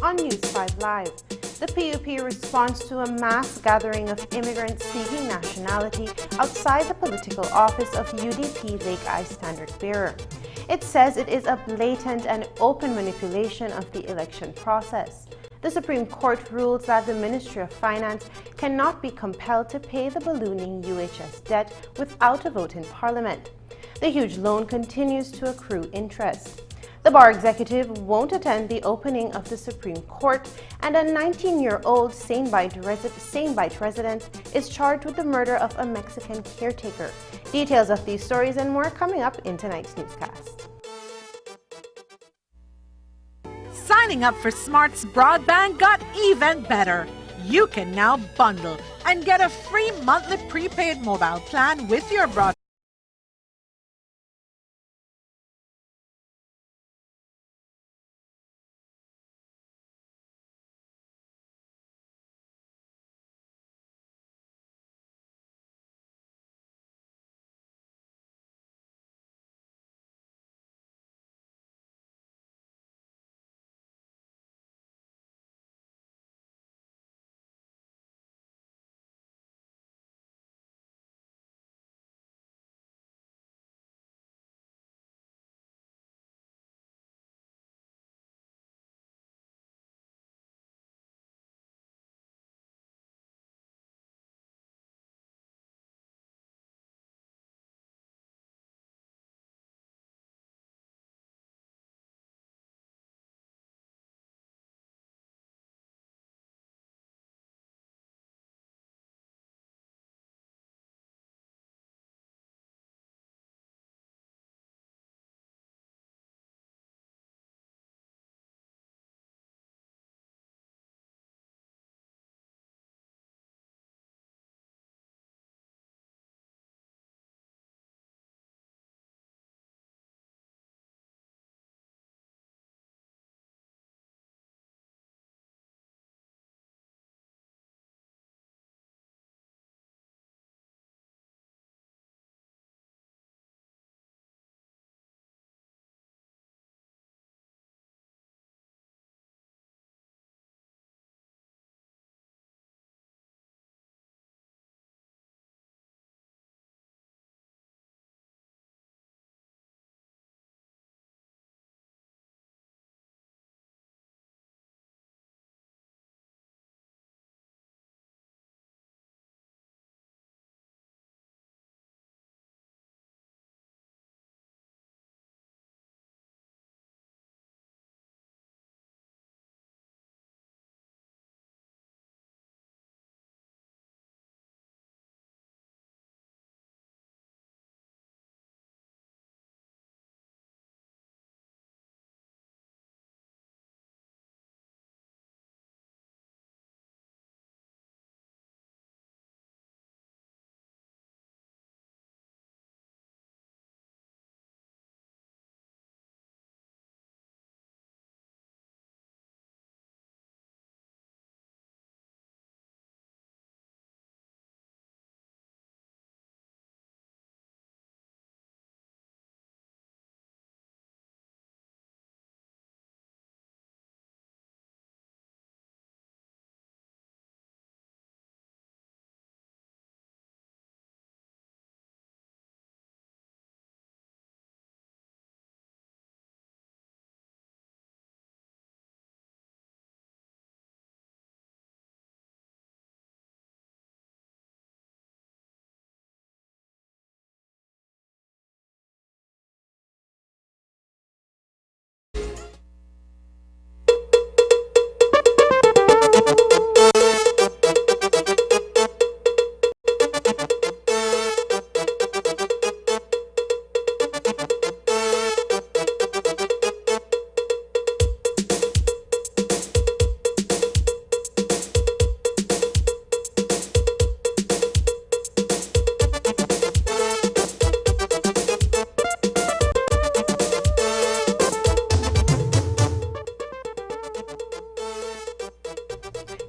on News 5 Live. The PUP responds to a mass gathering of immigrants seeking nationality outside the political office of UDP Lake Eye Standard Bearer. It says it is a blatant and open manipulation of the election process. The Supreme Court rules that the Ministry of Finance cannot be compelled to pay the ballooning UHS debt without a vote in Parliament. The huge loan continues to accrue interest. The bar executive won't attend the opening of the Supreme Court, and a 19-year-old Same Bight resident is charged with the murder of a Mexican caretaker. Details of these stories and more coming up in tonight's newscast. Signing up for Smart's broadband got even better. You can now bundle and get a free monthly prepaid mobile plan with your broadband.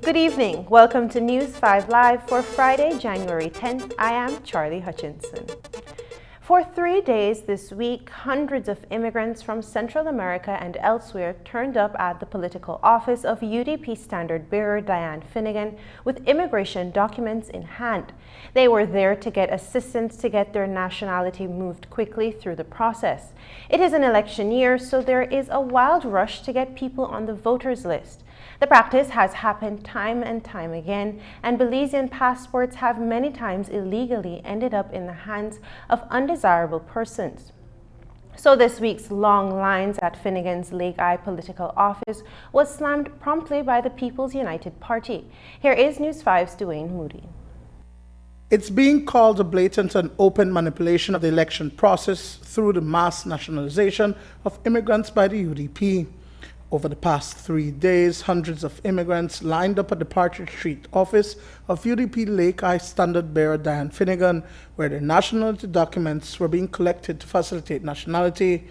Good evening. Welcome to News 5 Live for Friday, January 10th. I am Charlie Hutchinson. For 3 days this week, hundreds of immigrants from Central America and elsewhere turned up at the political office of UDP Standard Bearer Diane Finnegan with immigration documents in hand. They were there to get assistance to get their nationality moved quickly through the process. It is an election year, so there is a wild rush to get people on the voters list. The practice has happened time and time again, and Belizean passports have many times illegally ended up in the hands of undesirable persons. So this week's long lines at Finnegan's Lake Eye political office was slammed promptly by the People's United Party. Here is News 5's Dwayne Moody. It's being called a blatant and open manipulation of the election process through the mass nationalization of immigrants by the UDP. Over the past 3 days, hundreds of immigrants lined up at the Partridge Street office of UDP Lake Eye Standard Bearer Diane Finnegan, where their nationality documents were being collected to facilitate nationality.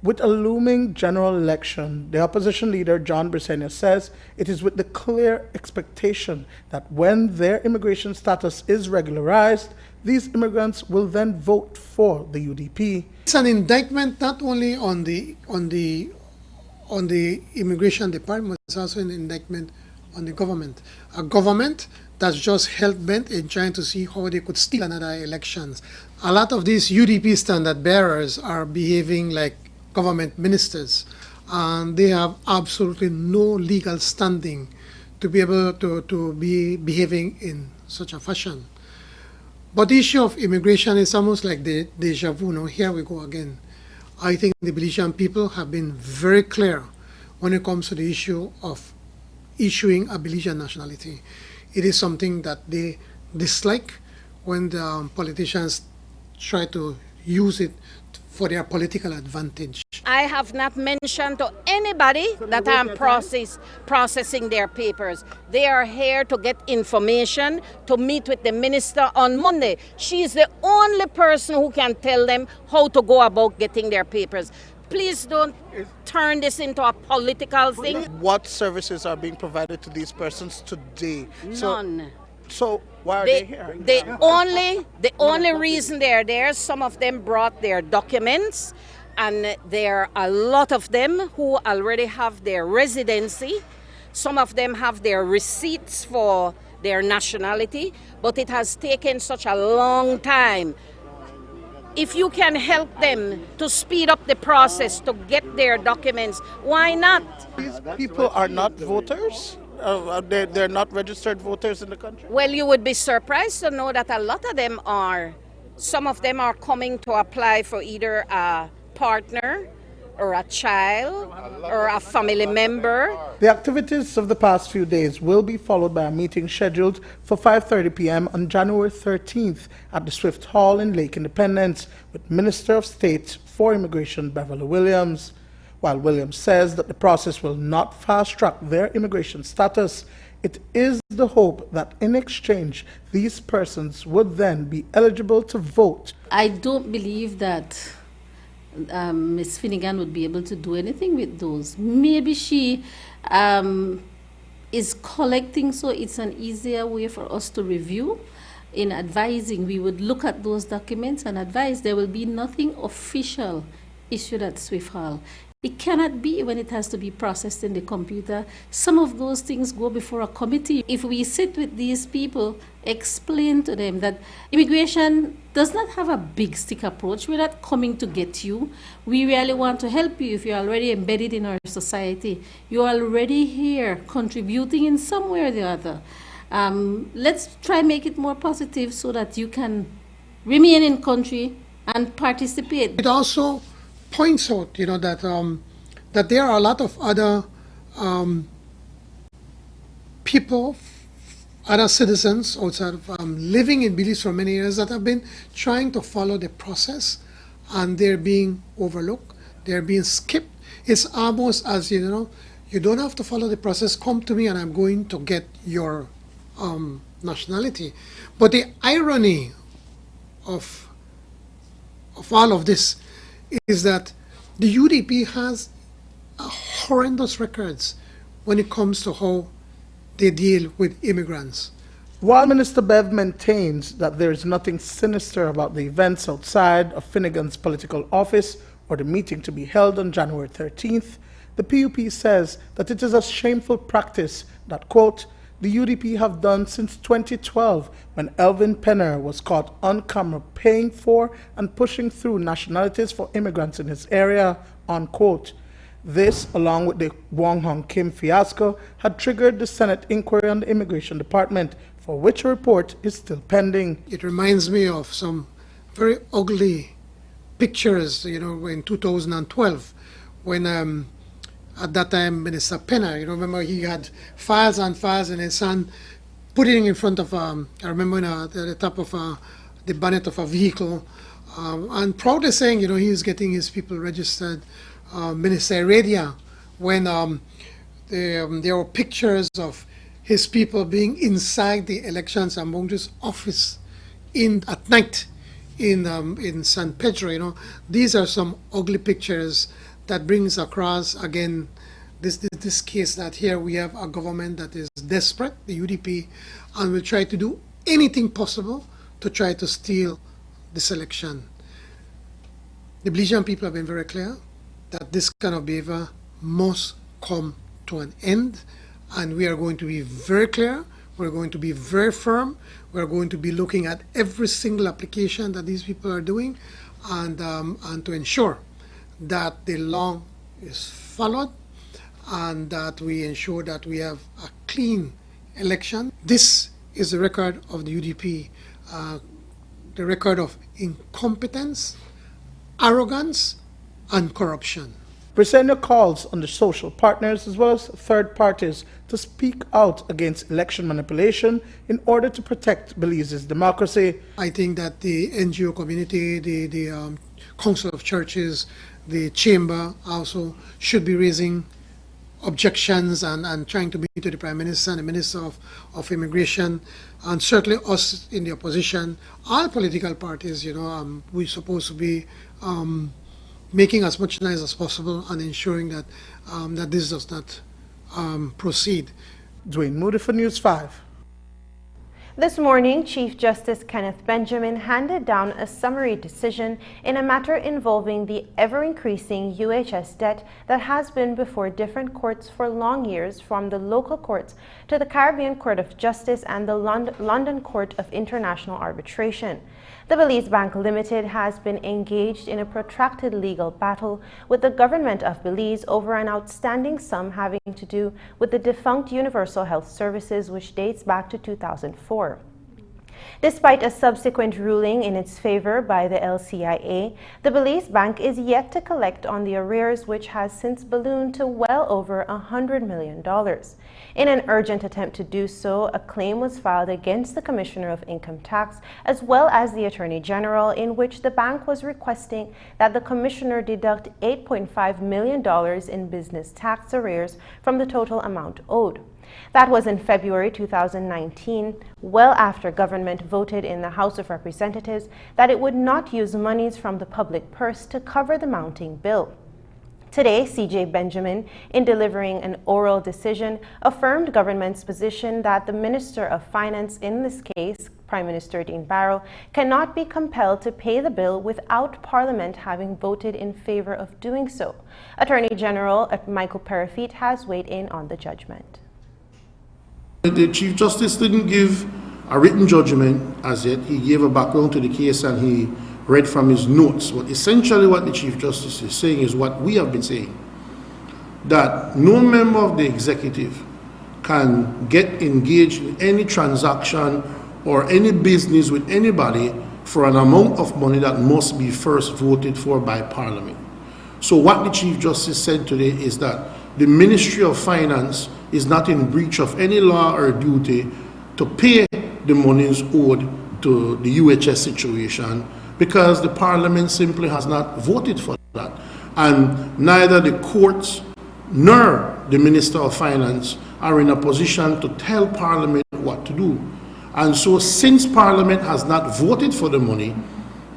With a looming general election, the opposition leader John Brisenia says it is with the clear expectation that when their immigration status is regularized, these immigrants will then vote for the UDP. It's an indictment not only on the immigration department, it's also an indictment on the government. A government that's just hell-bent in trying to see how they could steal another elections. A lot of these UDP standard bearers are behaving like government ministers, and they have absolutely no legal standing to be able to be behaving in such a fashion. But the issue of immigration is almost like the deja vu. Now, here we go again. I think the Belizean people have been very clear when it comes to the issue of issuing a Belizean nationality. It is something that they dislike when the politicians try to use it for their political advantage. I have not mentioned to anybody that I'm processing their papers. They are here to get information, to meet with the minister on Monday. She's the only person who can tell them how to go about getting their papers. Please don't turn this into a political thing. What services are being provided to these persons today? None. So why are they here? The only reason they're there, some of them brought their documents, and there are a lot of them who already have their residency. Some of them have their receipts for their nationality, but it has taken such a long time. If you can help them to speed up the process to get their documents, why not? These people are not voters? They're not registered voters in the country? Well, you would be surprised to know that a lot of them are. Some of them are coming to apply for either a partner or a child or a family member. The activities of the past few days will be followed by a meeting scheduled for 5:30 p.m. on January 13th at the Swift Hall in Lake Independence with Minister of State for Immigration Beverly Williams. While Williams says that the process will not fast-track their immigration status, it is the hope that in exchange, these persons would then be eligible to vote. I don't believe that Ms. Finnegan would be able to do anything with those. Maybe she is collecting, so it's an easier way for us to review. In advising, we would look at those documents and advise. There will be nothing official issued at Swift Hall. It cannot be when it has to be processed in the computer. Some of those things go before a committee. If we sit with these people, explain to them that immigration does not have a big stick approach. We're not coming to get you. We really want to help you if you're already embedded in our society. You're already here contributing in some way or the other. Let's try and make it more positive so that you can remain in country and participate. It also points out, that there are a lot of other people, other citizens outside of living in Belize for many years that have been trying to follow the process, and they're being overlooked, they're being skipped. It's almost as, you don't have to follow the process, come to me and I'm going to get your nationality. But the irony of all of this is that the UDP has horrendous records when it comes to how they deal with immigrants. While Minister Bev maintains that there is nothing sinister about the events outside of Finnegan's political office or the meeting to be held on January 13th, the PUP says that it is a shameful practice that, quote, the UDP have done since 2012 when Elvin Penner was caught on camera paying for and pushing through nationalities for immigrants in his area, unquote. This, along with the Wong Hong Kim fiasco, had triggered the Senate inquiry on the Immigration Department, for which a report is still pending. It reminds me of some very ugly pictures, in 2012, when at that time Minister Penner, remember he had files and files, and his son put it in front of, I remember at the top of the bonnet of a vehicle, and proudly saying, he's getting his people registered Minister Radio, when there were pictures of his people being inside the elections and Mongo's office at night in San Pedro. These are some ugly pictures that brings across again this case that here we have a government that is desperate, the UDP, and will try to do anything possible to try to steal this election. The Belizean people have been very clear that this kind of behavior must come to an end, and we are going to be very clear, we're going to be very firm, we're going to be looking at every single application that these people are doing, and to ensure that the law is followed and that we ensure that we have a clean election. This is the record of the UDP, the record of incompetence, arrogance, and corruption. Presenter calls on the social partners as well as third parties to speak out against election manipulation in order to protect Belize's democracy. I think that the NGO community, the Council of Churches, the Chamber also should be raising objections and trying to meet with the Prime Minister and the Minister of Immigration, and certainly us in the opposition, all political parties, we're supposed to be making as much noise as possible and ensuring that that this does not proceed. Dwayne Moody for News 5. This morning, Chief Justice Kenneth Benjamin handed down a summary decision in a matter involving the ever-increasing UHS debt that has been before different courts for long years, from the local courts to the Caribbean Court of Justice and the London Court of International Arbitration. The Belize Bank Limited has been engaged in a protracted legal battle with the government of Belize over an outstanding sum having to do with the defunct Universal Health Services, which dates back to 2004. Despite a subsequent ruling in its favor by the LCIA, the Belize Bank is yet to collect on the arrears, which has since ballooned to well over $100 million. In an urgent attempt to do so, a claim was filed against the Commissioner of Income Tax as well as the Attorney General, in which the bank was requesting that the Commissioner deduct $8.5 million in business tax arrears from the total amount owed. That was in February 2019, well after government voted in the House of Representatives that it would not use monies from the public purse to cover the mounting bill. Today, C.J. Benjamin, in delivering an oral decision, affirmed government's position that the Minister of Finance, in this case, Prime Minister Dean Barrow, cannot be compelled to pay the bill without Parliament having voted in favor of doing so. Attorney General Michael Perifete has weighed in on the judgment. The Chief Justice didn't give a written judgment as yet. He gave a background to the case and he read from his notes. But essentially what the Chief Justice is saying is what we have been saying, that no member of the executive can get engaged in any transaction or any business with anybody for an amount of money that must be first voted for by Parliament. So what the Chief Justice said today is that the Ministry of Finance is not in breach of any law or duty to pay the monies owed to the UHS situation, because the Parliament simply has not voted for that. And neither the courts nor the Minister of Finance are in a position to tell Parliament what to do. And so since Parliament has not voted for the money,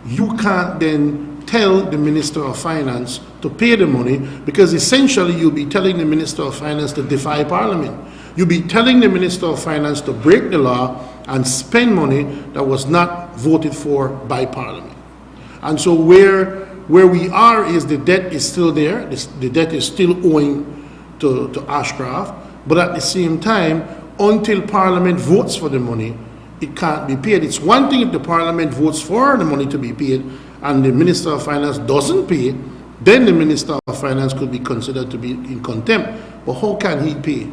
you can't then tell the Minister of Finance to pay the money, because essentially you'll be telling the Minister of Finance to defy Parliament. You'll be telling the Minister of Finance to break the law and spend money that was not voted for by Parliament. And so where we are is the debt is still there, the debt is still owing to Ashcroft, but at the same time, until Parliament votes for the money, it can't be paid. It's one thing if the Parliament votes for the money to be paid and the Minister of Finance doesn't pay, then the Minister of Finance could be considered to be in contempt. But how can he pay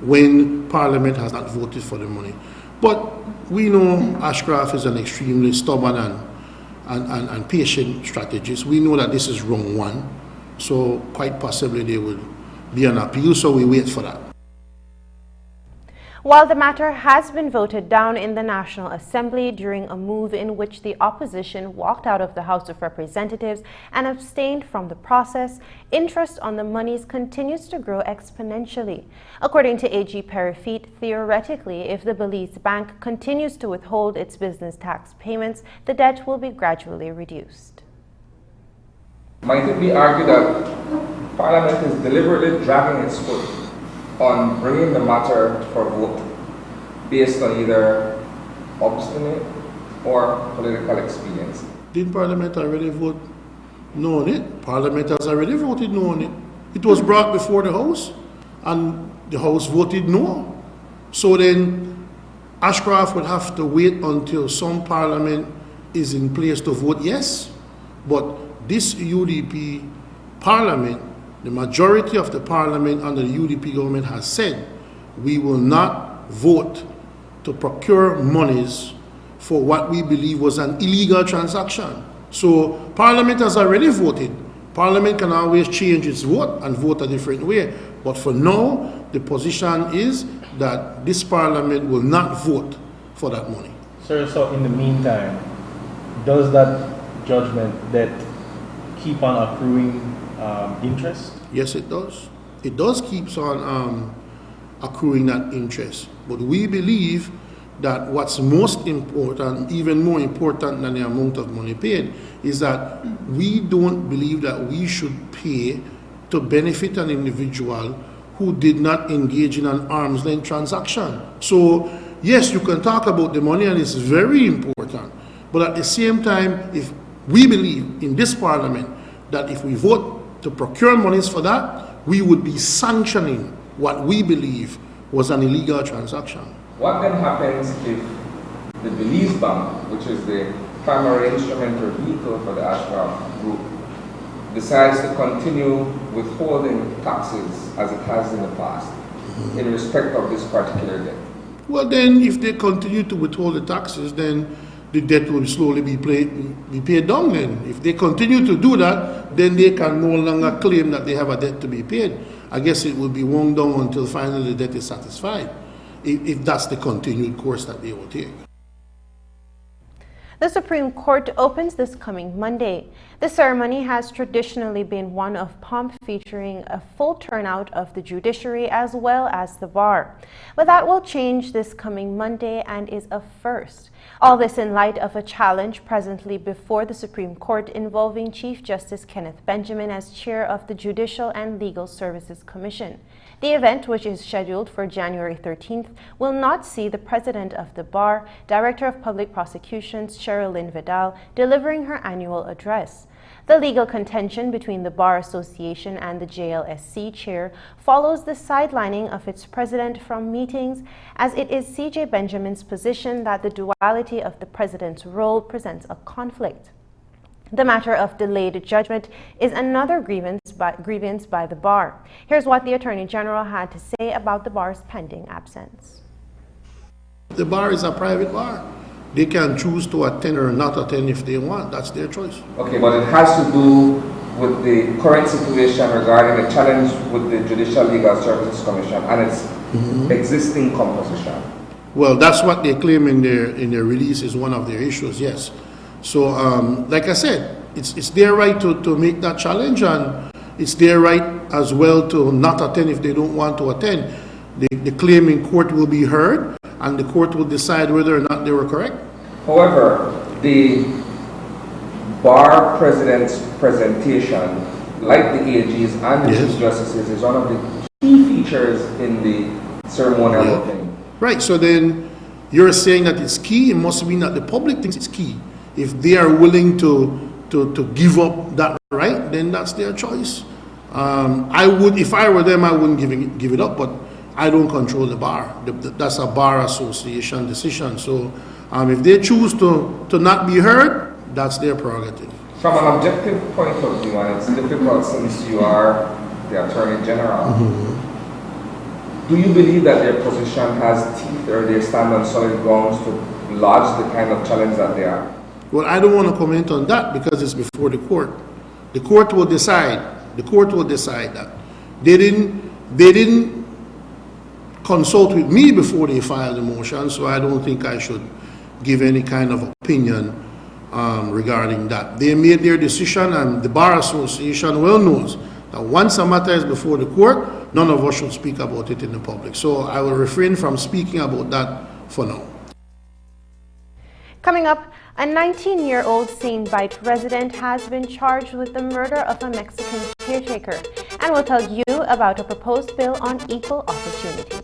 when Parliament has not voted for the money? But we know Ashcroft is an extremely stubborn and patient strategies. We know that this is wrong one, so quite possibly there will be an appeal, so we wait for that. While the matter has been voted down in the National Assembly during a move in which the opposition walked out of the House of Representatives and abstained from the process, interest on the monies continues to grow exponentially. According to AG Perifit, theoretically, if the Belize Bank continues to withhold its business tax payments, the debt will be gradually reduced. Might it be argued that Parliament is deliberately dragging its foot on bringing the matter for vote based on either obstinate or political expediency? Didn't Parliament already vote no on it? Parliament has already voted no on it. It was brought before the House and the House voted no. So then Ashcroft would have to wait until some Parliament is in place to vote yes. But this UDP Parliament, the majority of the Parliament under the UDP government has said we will not vote to procure monies for what we believe was an illegal transaction. So Parliament has already voted. Parliament can always change its vote and vote a different way. But for now, the position is that this Parliament will not vote for that money. Sir, so in the meantime, does that judgment that keep on accruing interest? Yes, it does. It does keep on accruing that interest. But we believe that what's most important, even more important than the amount of money paid, is that we don't believe that we should pay to benefit an individual who did not engage in an arm's length transaction. So, yes, you can talk about the money and it's very important. But at the same time, if we believe in this Parliament that if we vote to procure monies for that, we would be sanctioning what we believe was an illegal transaction. What then happens if the Belize Bank, which is the primary instrument or vehicle for the Ashcroft Group, decides to continue withholding taxes as it has in the past in respect of this particular debt? Well, then if they continue to withhold the taxes, then the debt will slowly be paid down. Then if they continue to do that, then they can no longer claim that they have a debt to be paid. I guess it will be wound down until finally the debt is satisfied, if that's the continued course that they will take. The Supreme Court opens this coming Monday. The ceremony has traditionally been one of pomp, featuring a full turnout of the judiciary as well as the bar. But that will change this coming Monday and is a first. All this in light of a challenge presently before the Supreme Court involving Chief Justice Kenneth Benjamin as chair of the Judicial and Legal Services Commission. The event, which is scheduled for January 13th, will not see the president of the bar, Director of Public Prosecutions, Sherilyn Vidal, delivering her annual address. The legal contention between the Bar Association and the JLSC chair follows the sidelining of its president from meetings, as it is CJ Benjamin's position that the duality of the president's role presents a conflict. The matter of delayed judgment is another grievance by the bar. Here's what the Attorney General had to say about the bar's pending absence. The bar is a private bar. They can choose to attend or not attend if they want. That's their choice. Okay, but it has to do with the current situation regarding the challenge with the Judicial Legal Services Commission and its existing composition. Well, that's what they claim in their release is one of their issues, yes. So, like I said, it's their right to make that challenge, and it's their right as well to not attend if they don't want to attend. The claim in court will be heard, and the court will decide whether or not they were correct. However, the bar president's presentation, like the AG's and the Chief Justices, is one of the key features in the ceremonial opening. Right, so then you're saying that it's key. It must mean that the public thinks it's key. If they are willing to give up that right, then that's their choice. I would, if I were them, I wouldn't give it up, but I don't control the bar. That's a bar association decision. So if they choose to not be heard, that's their prerogative. From an objective point of view, and it's difficult since you are the Attorney General, do you believe that their position has teeth or they stand on solid grounds to lodge the kind of challenge that they are? Well, I don't want to comment on that because it's before the court. The court will decide. The court will decide that. They didn't consult with me before they filed the motion, so I don't think I should give any kind of opinion regarding that. They made their decision, and the Bar Association well knows that once a matter is before the court, none of us should speak about it in the public. So I will refrain from speaking about that for now. Coming up, a 19-year-old Same Bight resident has been charged with the murder of a Mexican caretaker, and we'll tell you about a proposed bill on equal opportunities.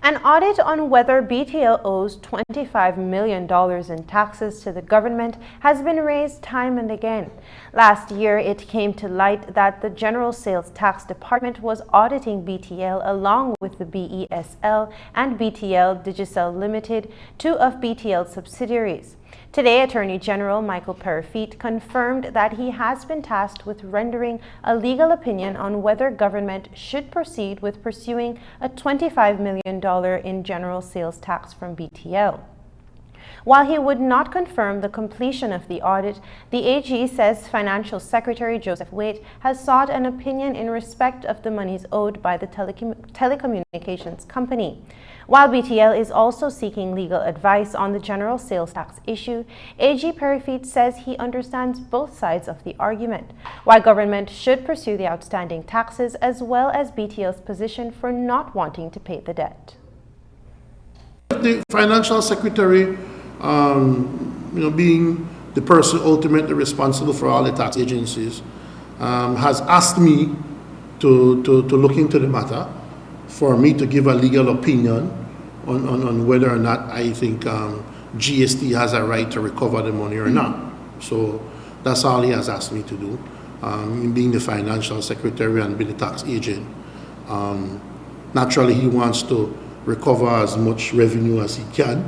An audit on whether BTL owes $25 million in taxes to the government has been raised time and again. Last year, it came to light that the General Sales Tax Department was auditing BTL along with the BESL and BTL Digicel Limited, two of BTL's subsidiaries. Today, Attorney General Michael Perrafete confirmed that he has been tasked with rendering a legal opinion on whether government should proceed with pursuing a $25 million in general sales tax from BTL. While he would not confirm the completion of the audit, the AG says Financial Secretary Joseph Waite has sought an opinion in respect of the monies owed by the telecommunications company. While BTL is also seeking legal advice on the general sales tax issue, AG Perrafete says he understands both sides of the argument, why government should pursue the outstanding taxes as well as BTL's position for not wanting to pay the debt. The Financial Secretary, being the person ultimately responsible for all the tax agencies, has asked me to look into the matter, for me to give a legal opinion on whether or not I think GST has a right to recover the money or not. So that's all he has asked me to do, being the Financial Secretary and being the tax agent. Naturally, he wants to recover as much revenue as he can,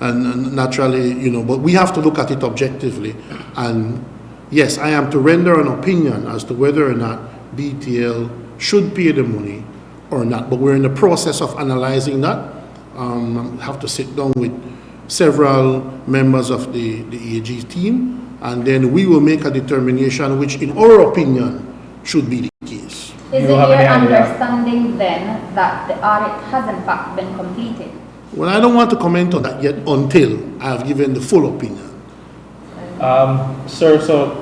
and naturally, but we have to look at it objectively. And yes, I am to render an opinion as to whether or not BTL should pay the money or not, but we're in the process of analyzing that. I have to sit down with several members of the AG team, and then we will make a determination which, in our opinion, should be the case. Is it your understanding then that the audit has in fact been completed? Well, I don't want to comment on that yet until I have given the full opinion. Sir, so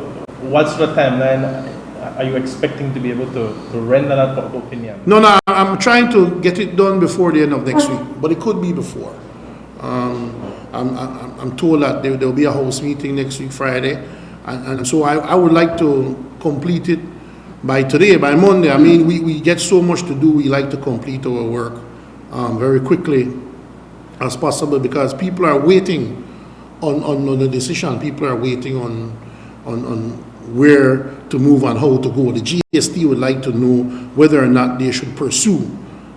what's the timeline? Are you expecting to be able to render that opinion? No, I'm trying to get it done before the end of next week, but it could be before. I'm told that there will be a house meeting next week, Friday, and so I would like to complete it by today, by Monday. I mean, we get so much to do, we like to complete our work very quickly as possible, because people are waiting on the decision. People are waiting on where to move and how to go. The GST would like to know whether or not they should pursue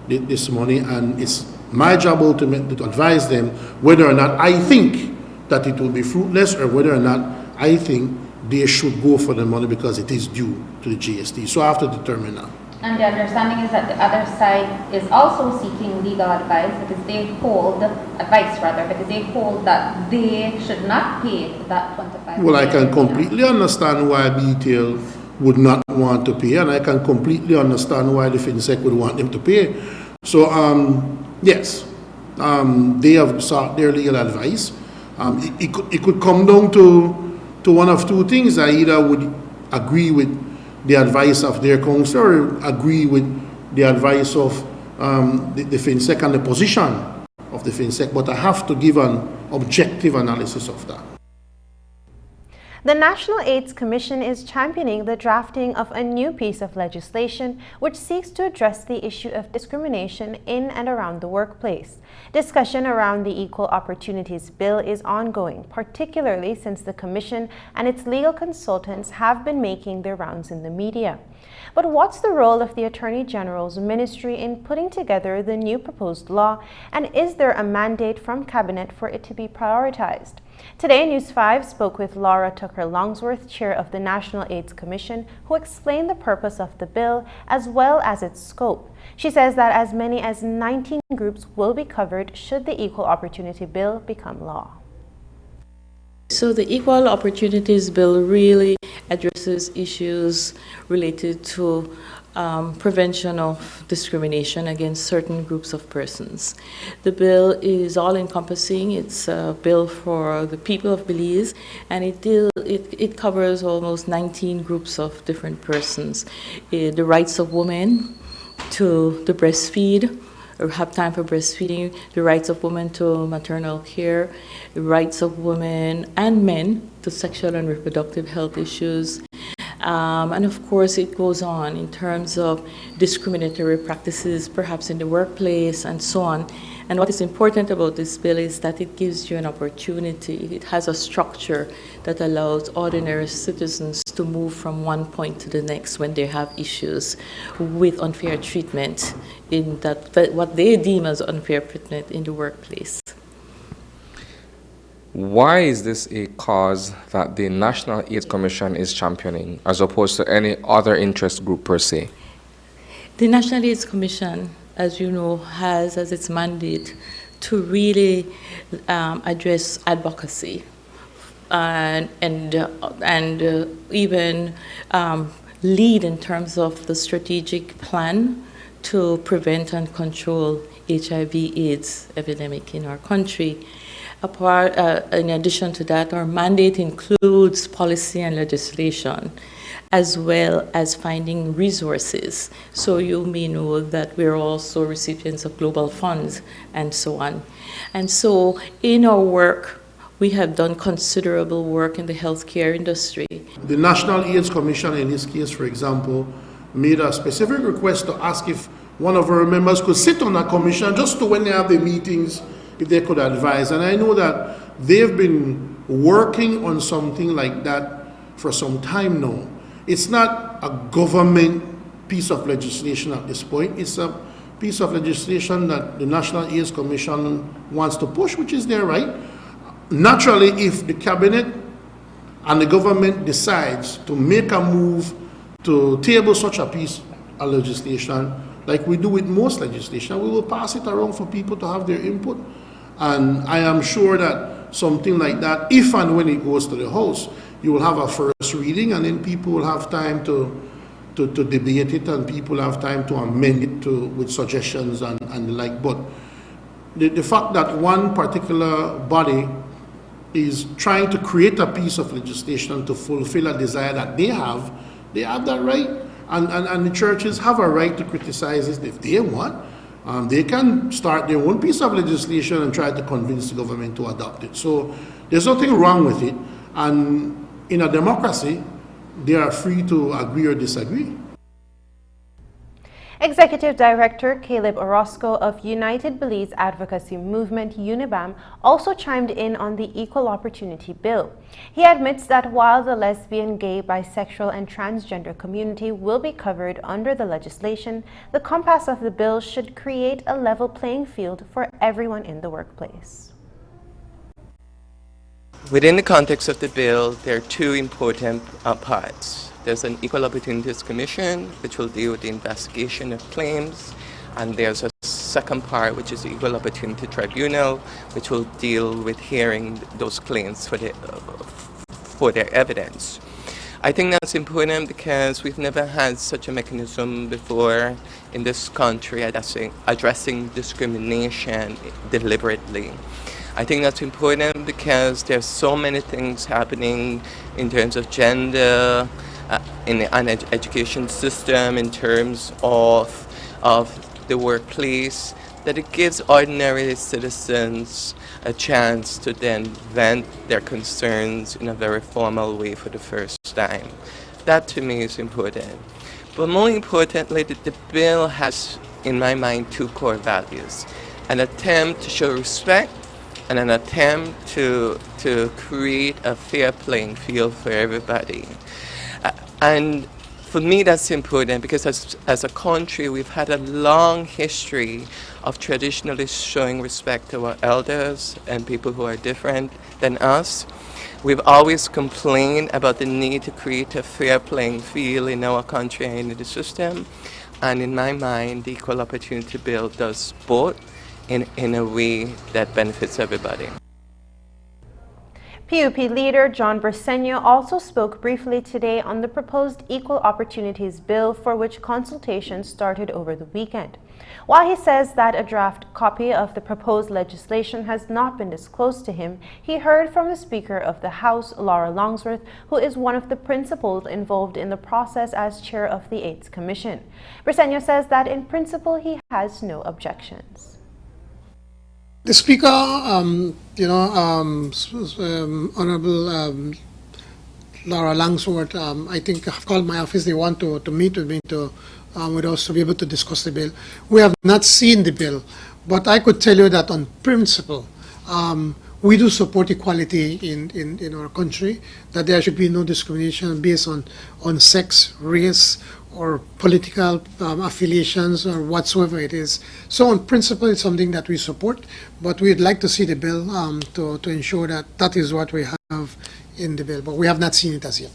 this money, and it's my job ultimately to advise them whether or not I think that it will be fruitless or whether or not I think they should go for the money because it is due to the GST. So I have to determine that. And the understanding is that the other side is also seeking legal advice because they hold that they should not pay that $25 Well, I can completely understand why BTL would not want to pay, and I can completely understand why the FinSec would want them to pay. So, yes, they have sought their legal advice. It could come down to one of two things. I either would agree with the advice of their counsel or agree with the advice of the FinSec and the position of the FinSec, but I have to give an objective analysis of that. The National AIDS Commission is championing the drafting of a new piece of legislation which seeks to address the issue of discrimination in and around the workplace. Discussion around the Equal Opportunities Bill is ongoing, particularly since the Commission and its legal consultants have been making their rounds in the media. But what's the role of the Attorney General's ministry in putting together the new proposed law, and is there a mandate from Cabinet for it to be prioritized? Today, News 5 spoke with Laura Tucker-Longsworth, chair of the National AIDS Commission, who explained the purpose of the bill as well as its scope. She says that as many as 19 groups will be covered should the Equal Opportunity Bill become law. So the Equal Opportunities Bill really addresses issues related to prevention of discrimination against certain groups of persons. The bill is all-encompassing. It's a bill for the people of Belize, and it covers almost 19 groups of different persons. The rights of women to breastfeed, or have time for breastfeeding, the rights of women to maternal care, the rights of women and men to sexual and reproductive health issues, And of course, it goes on in terms of discriminatory practices, perhaps in the workplace and so on. And what is important about this bill is that it gives you an opportunity. It has a structure that allows ordinary citizens to move from one point to the next when they have issues with unfair treatment in that what they deem as unfair treatment in the workplace. Why is this a cause that the National AIDS Commission is championing as opposed to any other interest group per se? The National AIDS Commission, as you know, has as its mandate to really address advocacy and even lead in terms of the strategic plan to prevent and control HIV/AIDS epidemic in our country. In addition to that, our mandate includes policy and legislation, as well as finding resources. So you may know that we're also recipients of global funds and so on. And so in our work, we have done considerable work in the healthcare industry. The National AIDS Commission, in this case, for example, made a specific request to ask if one of our members could sit on that commission just to when they have the meetings, if they could advise. And I know that they've been working on something like that for some time now. It's not a government piece of legislation at this point. It's a piece of legislation that the National AIDS Commission wants to push, which is their right. Naturally, if the cabinet and the government decides to make a move to table such a piece of legislation, like we do with most legislation, we will pass it around for people to have their input. And I am sure that something like that, if and when it goes to the House, you will have a first reading, and then people will have time to debate it, and people have time to amend it with suggestions and the like. But the fact that one particular body is trying to create a piece of legislation to fulfill a desire that they have that right. And the churches have a right to criticize it if they want. They can start their own piece of legislation and try to convince the government to adopt it. So there's nothing wrong with it. And in a democracy, they are free to agree or disagree. Executive Director Caleb Orozco of United Belize Advocacy Movement, UNIBAM, also chimed in on the Equal Opportunity Bill. He admits that while the lesbian, gay, bisexual, and transgender community will be covered under the legislation, the compass of the bill should create a level playing field for everyone in the workplace. Within the context of the bill, there are two important parts. There's an Equal Opportunities Commission, which will deal with the investigation of claims, and there's a second part, which is the Equal Opportunity Tribunal, which will deal with hearing those claims for their evidence. I think that's important because we've never had such a mechanism before in this country addressing discrimination deliberately. I think that's important because there's so many things happening in terms of gender, in the education system, in terms of the workplace, that it gives ordinary citizens a chance to then vent their concerns in a very formal way for the first time. That to me is important. But more importantly, the bill has, in my mind, two core values: an attempt to show respect and an attempt to create a fair playing field for everybody. And for me, that's important because as a country, we've had a long history of traditionally showing respect to our elders and people who are different than us. We've always complained about the need to create a fair playing field in our country and in the system. And in my mind, the Equal Opportunity Bill does both in a way that benefits everybody. PUP leader John Briceño also spoke briefly today on the proposed Equal Opportunities Bill, for which consultations started over the weekend. While he says that a draft copy of the proposed legislation has not been disclosed to him, he heard from the Speaker of the House, Laura Longsworth, who is one of the principals involved in the process as chair of the AIDS Commission. Briceño says that in principle he has no objections. The Speaker, Honorable Laura Langsworth, I think have called my office. They want to meet with me with us to be able to discuss the bill. We have not seen the bill, but I could tell you that on principle, we do support equality in our country, that there should be no discrimination based on sex, race, or political affiliations or whatsoever it is. So on principle, it's something that we support, but we'd like to see the bill to ensure that that is what we have in the bill, but we have not seen it as yet.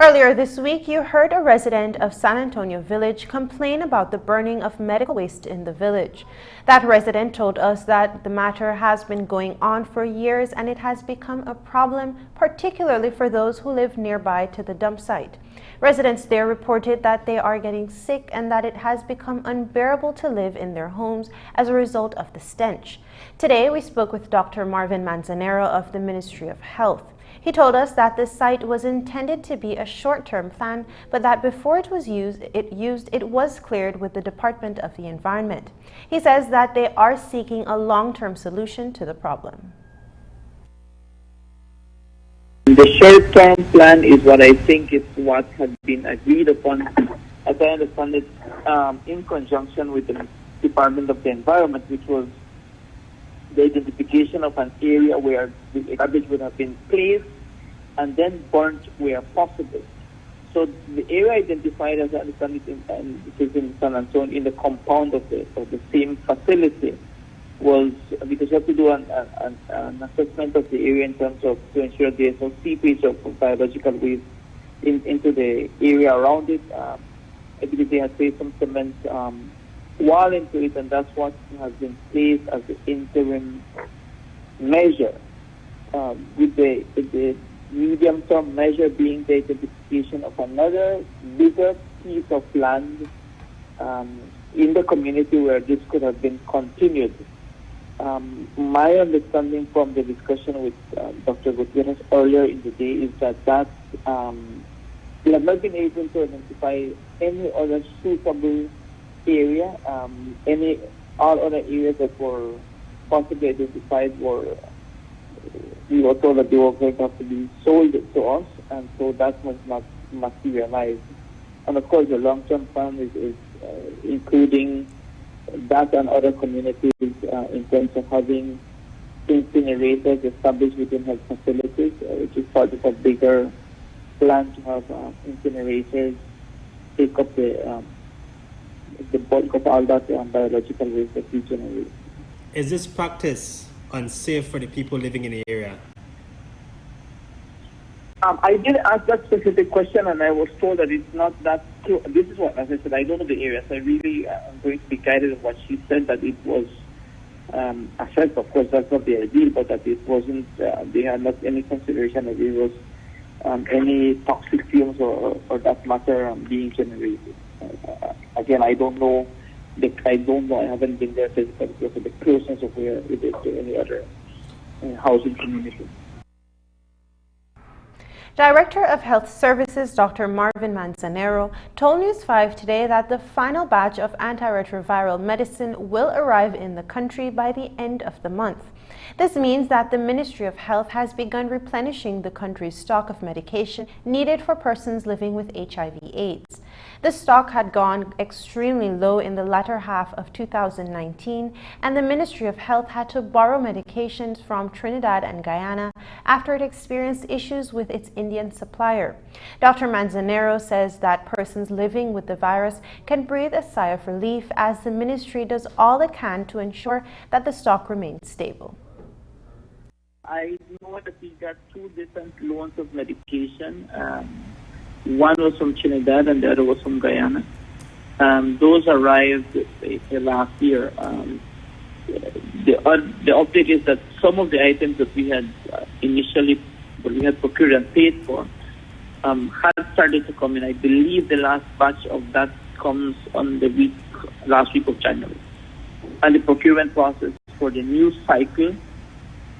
Earlier this week, you heard a resident of San Antonio Village complain about the burning of medical waste in the village. That resident told us that the matter has been going on for years and it has become a problem, particularly for those who live nearby to the dump site. Residents there reported that they are getting sick and that it has become unbearable to live in their homes as a result of the stench. Today, we spoke with Dr. Marvin Manzanero of the Ministry of Health. He told us that the site was intended to be a short-term plan, but that before it was cleared with the Department of the Environment. He says that they are seeking a long-term solution to the problem. The short-term plan is what I think is what has been agreed upon, as I understand it, in conjunction with the Department of the Environment, which was the identification of an area where the garbage would have been placed and then burnt where possible. So the area identified, as I understand it, in San Antonio, in the compound of the same facility, was because you have to do an assessment of the area in terms of to ensure there's no seepage of biological waste into the area around it. I believe they had placed some cement wall into it, and that's what has been placed as the interim measure, with the medium-term measure being the identification of another bigger piece of land in the community where this could have been continued. My understanding from the discussion with Dr. Luthiers earlier in the day is that we have not been able to identify any other suitable area. All other areas that were possibly identified we were told that they were going to have to be sold to us, and so that was not materialized. And of course, the long-term plan is including that and other communities in terms of having incinerators established within health facilities, which is part of a bigger plan to have incinerators take up the bulk of all that biological waste that we generate. Is this practice unsafe for the people living in the area? I did ask that specific question, and I was told that it's not that true. This is what, as I said, I don't know the area, so I really am going to be guided in what she said, that it was assessed. Of course, that's not the ideal, but that it wasn't, they had not any consideration that it was any toxic fumes or that matter being generated. Again, I don't know. I haven't been there physically because of the closeness of where it is to any other housing community. Director of Health Services Dr. Marvin Manzanero told News 5 today that the final batch of antiretroviral medicine will arrive in the country by the end of the month. This means that the Ministry of Health has begun replenishing the country's stock of medication needed for persons living with HIV/AIDS. The stock had gone extremely low in the latter half of 2019, and the Ministry of Health had to borrow medications from Trinidad and Guyana after it experienced issues with its Indian supplier. Dr. Manzanero says that persons living with the virus can breathe a sigh of relief as the ministry does all it can to ensure that the stock remains stable. I know that we got two different loans of medication. One was from Trinidad and the other was from Guyana. Those arrived last year. The update is that some of the items that we had procured and paid for had started to come in. I believe the last batch of that comes on the last week of January. And the procurement process for the new cycle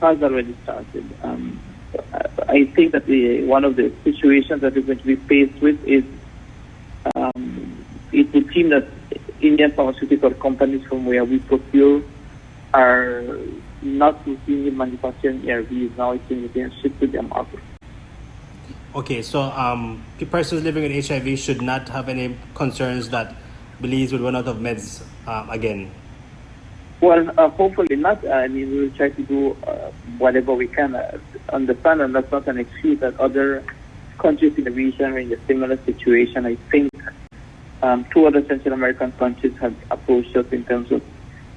has already started. I think that one of the situations that we're going to be faced with is it would seem that Indian pharmaceutical companies from where we procure are not routinely manufacturing ARVs. Now it's being shipped to them Okay, so persons living with HIV should not have any concerns that Belize will run out of meds again. Well, hopefully not. I mean, we will try to do whatever we can. Understand, and that's not an excuse that other countries in the region are in a similar situation. I think 2 other Central American countries have approached us in terms of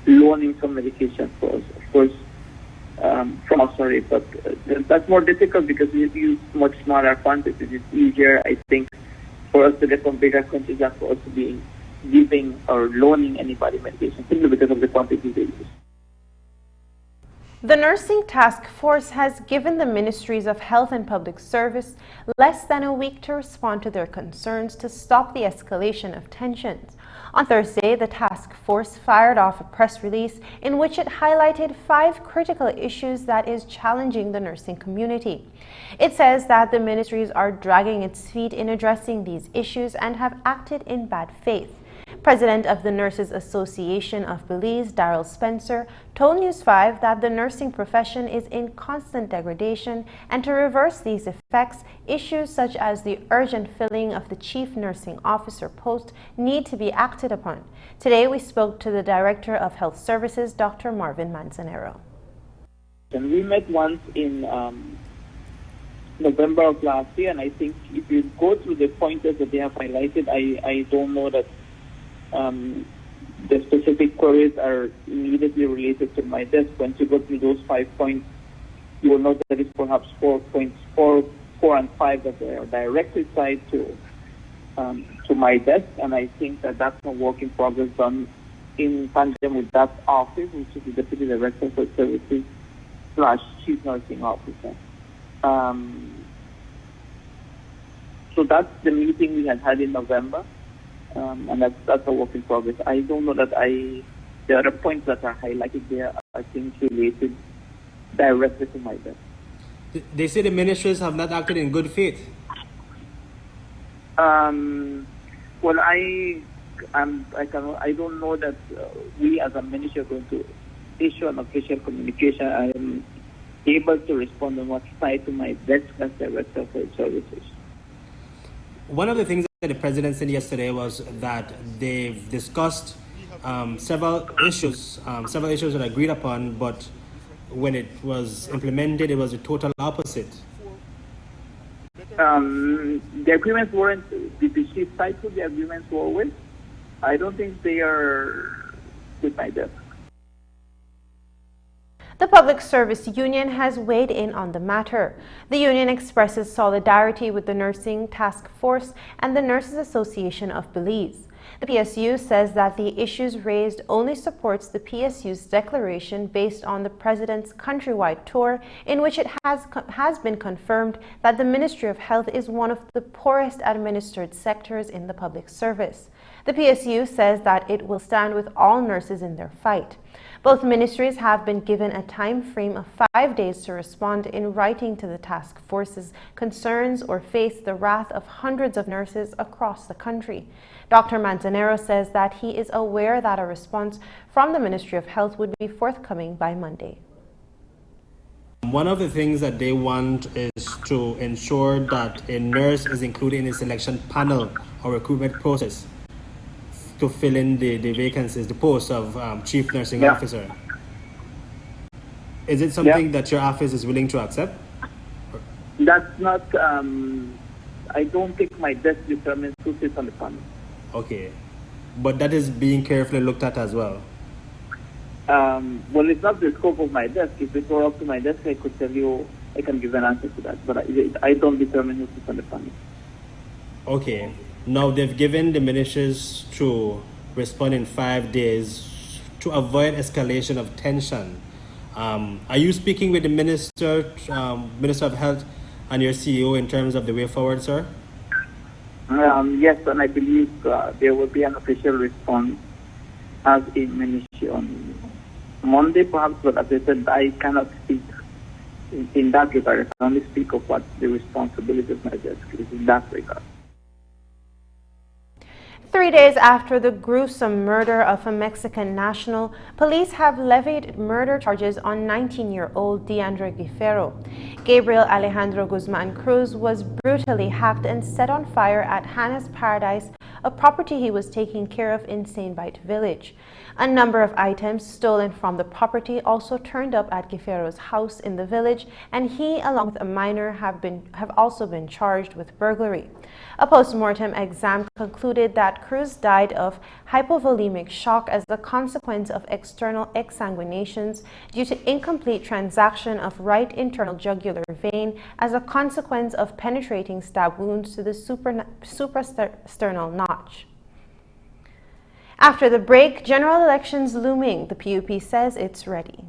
loaning some medication for us. Of course, from us, sorry, but that's more difficult because we use much smaller quantities. It's easier, I think, for us to get from bigger countries than for us to be giving or loaning anybody medication simply because of the quantities they use. The Nursing Task Force has given the Ministries of Health and Public Service less than a week to respond to their concerns to stop the escalation of tensions. On Thursday, the task force fired off a press release in which it highlighted 5 critical issues that is challenging the nursing community. It says that the ministries are dragging its feet in addressing these issues and have acted in bad faith. President of the Nurses Association of Belize, Daryl Spencer, told News 5 that the nursing profession is in constant degradation, and to reverse these effects, issues such as the urgent filling of the Chief Nursing Officer post need to be acted upon. Today, we spoke to the Director of Health Services, Dr. Marvin Manzanero. And we met once in November of last year, and I think if you go through the pointers that they have highlighted, I don't know that the specific queries are immediately related to my desk. Once you go through those 5 points, you will note that it's perhaps 4 points, 4 and 5 that are directly tied to my desk, and I think that that's a work in progress done in tandem with that office, which is the Deputy Director for Services / Chief Nursing Officer. So that's the meeting we had in November. And that's a work in progress. I don't know that the other points that are highlighted there are things related directly to my desk. They say the ministries have not acted in good faith. Well, I don't know that we as a ministry are going to issue an official communication. I am able to respond on what's tied to my desk as Director of Health Services. One of the things that the President said yesterday was that they've discussed several issues that agreed upon, but when it was implemented, it was the total opposite. The agreements weren't, the chief title the agreements were with. I don't think they are with my desk. The Public Service Union has weighed in on the matter. The union expresses solidarity with the Nursing Task Force and the Nurses Association of Belize. The PSU says that the issues raised only supports the PSU's declaration based on the President's countrywide tour, in which it has been confirmed that the Ministry of Health is one of the poorest administered sectors in the public service. The PSU says that it will stand with all nurses in their fight. Both ministries have been given a time frame of 5 days to respond in writing to the task force's concerns or face the wrath of hundreds of nurses across the country. Dr. Manzanero says that he is aware that a response from the Ministry of Health would be forthcoming by Monday. One of the things that they want is to ensure that a nurse is included in the selection panel or recruitment process to fill in the vacancies, the post of Chief Nursing Officer. Is it something that your office is willing to accept? That's not, I don't think my desk determines who sits on the panel. Okay, but that is being carefully looked at as well. Well, it's not the scope of my desk. If it were up to my desk, I could tell you, I can give an answer to that, but I don't determine who sits on the panel. Okay. Now, they've given the ministers to respond in 5 days to avoid escalation of tension. Are you speaking with the Minister of Health and your CEO in terms of the way forward, sir? Yes, and I believe there will be an official response as a ministry on Monday, perhaps, but as I said, I cannot speak in that regard. I can only speak of what the responsibility of my desk is in that regard. 3 days after the gruesome murder of a Mexican national, police have levied murder charges on 19-year-old Deandre Guifero. Gabriel Alejandro Guzman Cruz was brutally hacked and set on fire at Hannah's Paradise, a property he was taking care of in Same Bight village. A number of items stolen from the property also turned up at Guifero's house in the village, and he, along with a minor, have also been charged with burglary. A post-mortem exam concluded that Cruz died of hypovolemic shock as a consequence of external exsanguinations due to incomplete transaction of right internal jugular vein as a consequence of penetrating stab wounds to the suprasternal notch. After the break, general elections looming. The PUP says it's ready.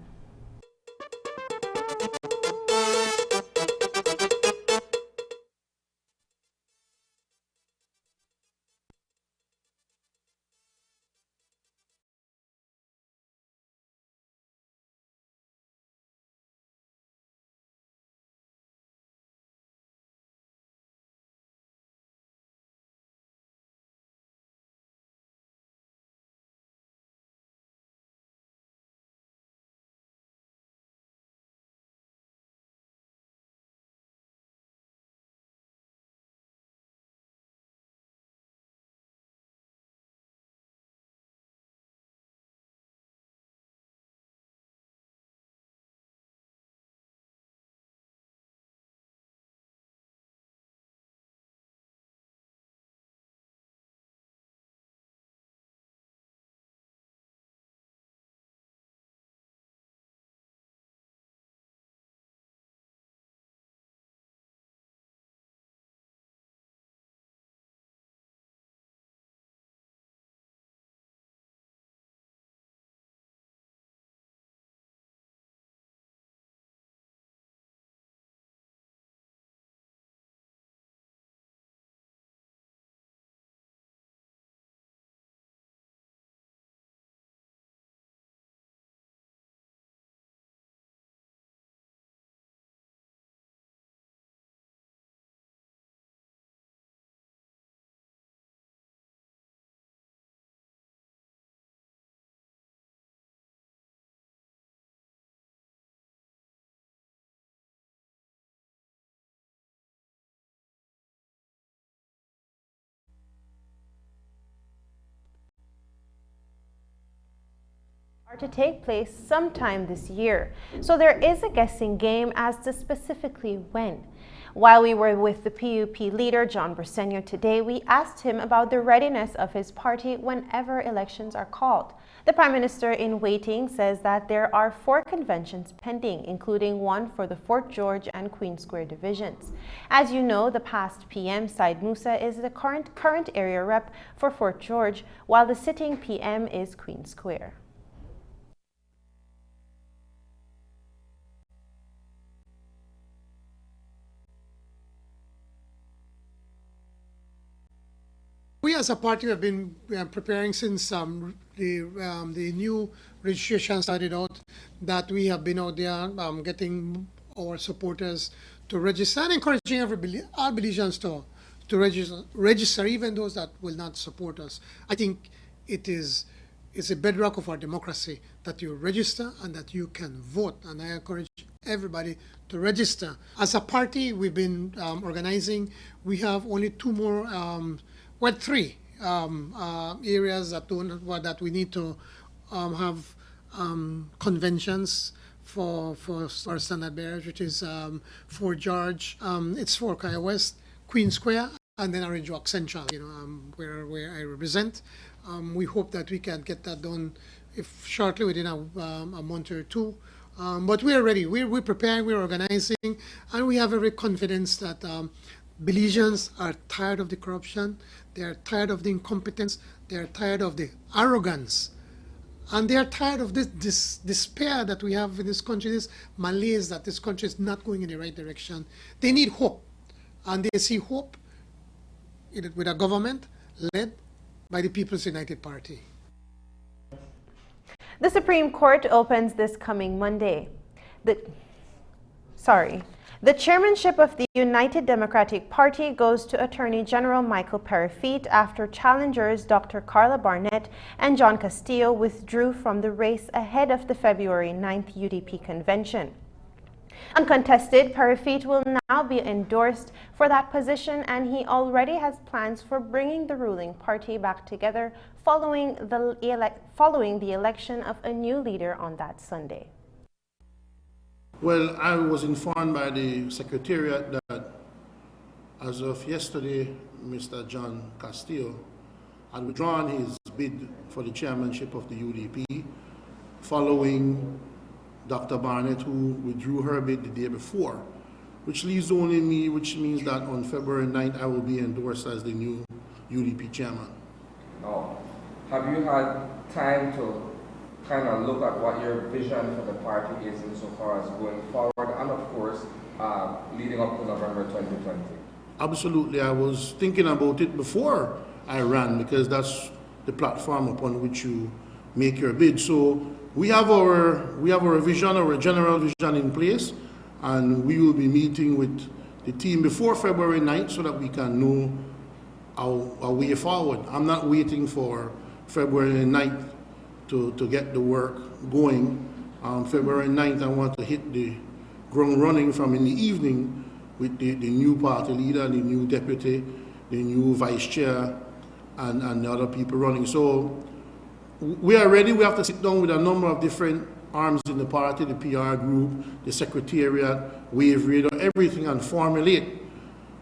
Are to take place sometime this year. So there is a guessing game as to specifically when. While we were with the PUP leader, John Briceño, today, we asked him about the readiness of his party whenever elections are called. The Prime Minister in waiting says that there are 4 conventions pending, including one for the Fort George and Queen Square divisions. As you know, the past PM, Said Musa, is the current area rep for Fort George, while the sitting PM is Queen Square. We as a party have been preparing since the new registration started out, that we have been out there getting our supporters to register and encouraging all Belizeans to register, even those that will not support us. I think it's a bedrock of our democracy that you register and that you can vote, and I encourage everybody to register. As a party, we've been organizing. We have only 2 more 3 areas that we need to have conventions for our standard bearers, which is Fort George, it's for Kaya West, Queen Square, and then Orange Walk Central, where I represent. We hope that we can get that done shortly, within a month or 2. But we are ready. We're preparing. We're organizing, and we have every confidence that Belizeans are tired of the corruption. They are tired of the incompetence. They are tired of the arrogance. And they are tired of this despair that we have in this country, this malaise that this country is not going in the right direction. They need hope. And they see hope with a government led by the People's United Party. The Supreme Court opens this coming Monday. The chairmanship of the United Democratic Party goes to Attorney General Michael Perifete after challengers Dr. Carla Barnett and John Castillo withdrew from the race ahead of the February 9th UDP convention. Uncontested, Perifete will now be endorsed for that position, and he already has plans for bringing the ruling party back together following the election of a new leader on that Sunday. Well, I was informed by the Secretariat that as of yesterday, Mr. John Castillo had withdrawn his bid for the chairmanship of the UDP following Dr. Barnett, who withdrew her bid the day before, which leaves only me, which means that on February 9th I will be endorsed as the new UDP chairman. Now, have you had time to kind of look at what your vision for the party is insofar as going forward and, of course, leading up to November 2020? Absolutely. I was thinking about it before I ran, because that's the platform upon which you make your bid. So we have our vision, our general vision in place, and we will be meeting with the team before February 9th so that we can know our way forward. I'm not waiting for February 9th to get the work going. February 9th, I want to hit the ground running from in the evening with the new party leader, the new deputy, the new vice chair, and the other people running. So we are ready. We have to sit down with a number of different arms in the party, the PR group, the secretariat, wave radar, everything, and formulate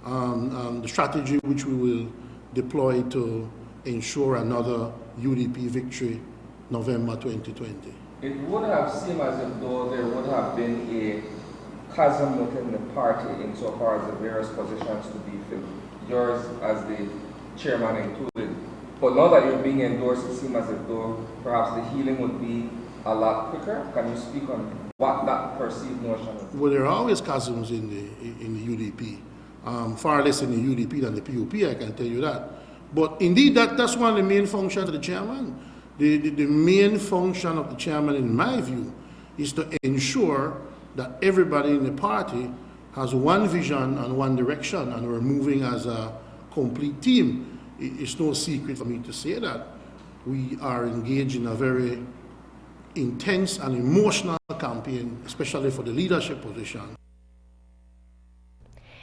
the strategy which we will deploy to ensure another UDP victory November 2020. It would have seemed as if though there would have been a chasm within the party insofar as the various positions to be filled, yours as the chairman included. But now that you're being endorsed, it seems as if though perhaps the healing would be a lot quicker. Can you speak on what that perceived notion is? Well, there are always chasms in the UDP, far less in the UDP than the PUP, I can tell you that. But indeed, that's one of the main functions of the chairman. The main function of the chairman, in my view, is to ensure that everybody in the party has one vision and one direction, and we're moving as a complete team. It's no secret for me to say that we are engaged in a very intense and emotional campaign, especially for the leadership position.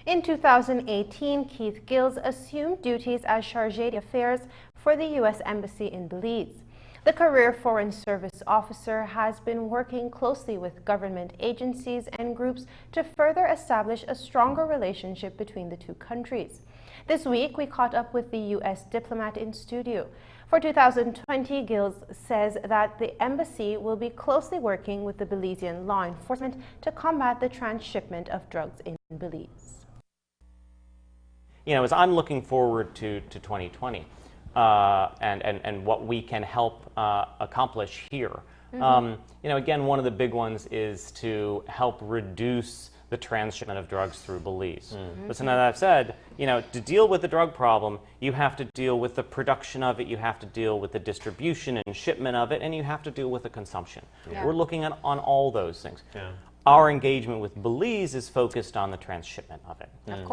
In 2018, Keith Gills assumed duties as Chargé d'Affaires for the U.S. Embassy in Belize. The career Foreign Service officer has been working closely with government agencies and groups to further establish a stronger relationship between the two countries. This week, we caught up with the U.S. diplomat in studio. For 2020, Gills says that the embassy will be closely working with the Belizean law enforcement to combat the transshipment of drugs in Belize. You know, as I'm looking forward to 2020 and what we can help accomplish here, you know, again, one of the big ones is to help reduce the transshipment of drugs through Belize. But so now that I've said, you know, to deal with the drug problem, you have to deal with the production of it, you have to deal with the distribution and shipment of it, and you have to deal with the consumption. We're looking at on all those things. Our engagement with Belize is focused on the transshipment of it.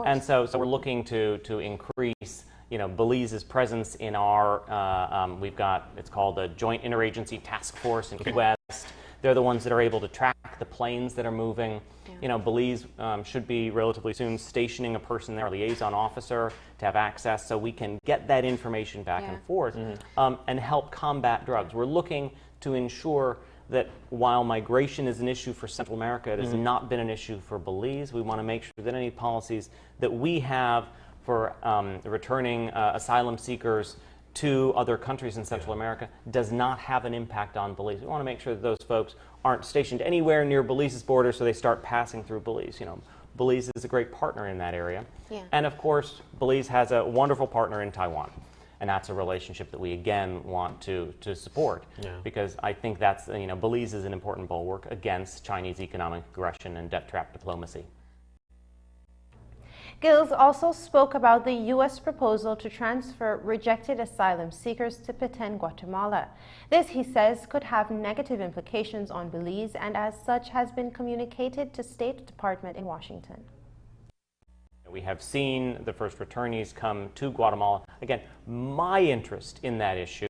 And so we're looking to increase, you know, Belize's presence in our, we've got, it's called the Joint Interagency Task Force in Key West. They're the ones that are able to track the planes that are moving. You know, Belize should be relatively soon stationing a person there, a liaison officer, to have access so we can get that information back and forth and help combat drugs. We're looking to ensure that while migration is an issue for Central America, it has not been an issue for Belize. We want to make sure that any policies that we have for returning asylum seekers to other countries in Central America does not have an impact on Belize. We want to make sure that those folks aren't stationed anywhere near Belize's border so they start passing through Belize. You know, Belize is a great partner in that area. And of course, Belize has a wonderful partner in Taiwan. And that's a relationship that we again want to support because I think that's, you know, Belize is an important bulwark against Chinese economic aggression and debt trap diplomacy. Gills also spoke about the U.S. proposal to transfer rejected asylum seekers to Petén, Guatemala. This, he says, could have negative implications on Belize and as such has been communicated to State Department in Washington. We have seen the first returnees come to Guatemala. Again, my interest in that issue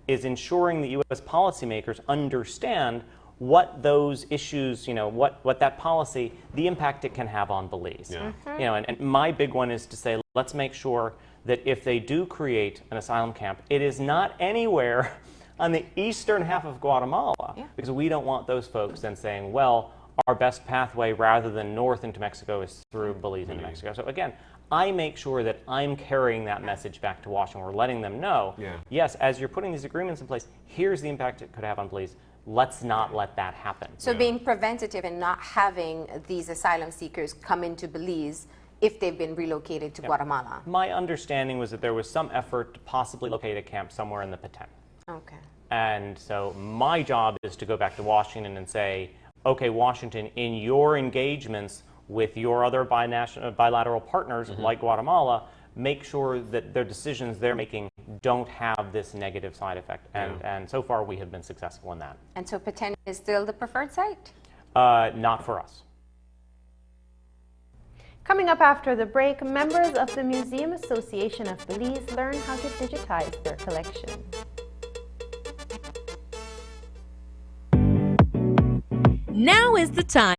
is ensuring that U.S. policymakers understand what those issues, what that policy, the impact it can have on Belize. And my big one is to say, let's make sure that if they do create an asylum camp, it is not anywhere on the eastern half of Guatemala, because we don't want those folks then saying, well, our best pathway rather than north into Mexico is through Belize into Mexico. So again, I make sure that I'm carrying that message back to Washington. We're letting them know, yes, as you're putting these agreements in place, here's the impact it could have on Belize. Let's not let that happen. So being preventative and not having these asylum seekers come into Belize if they've been relocated to Guatemala. My understanding was that there was some effort to possibly locate a camp somewhere in the Petén. Okay. And so my job is to go back to Washington and say, okay, Washington, in your engagements with your other bilateral partners like Guatemala, make sure that their decisions they're making don't have this negative side effect. And so far we have been successful in that. And so Petén is still the preferred site? Not for us. Coming up after the break, members of the Museum Association of Belize learn how to digitize their collection. Now is the time.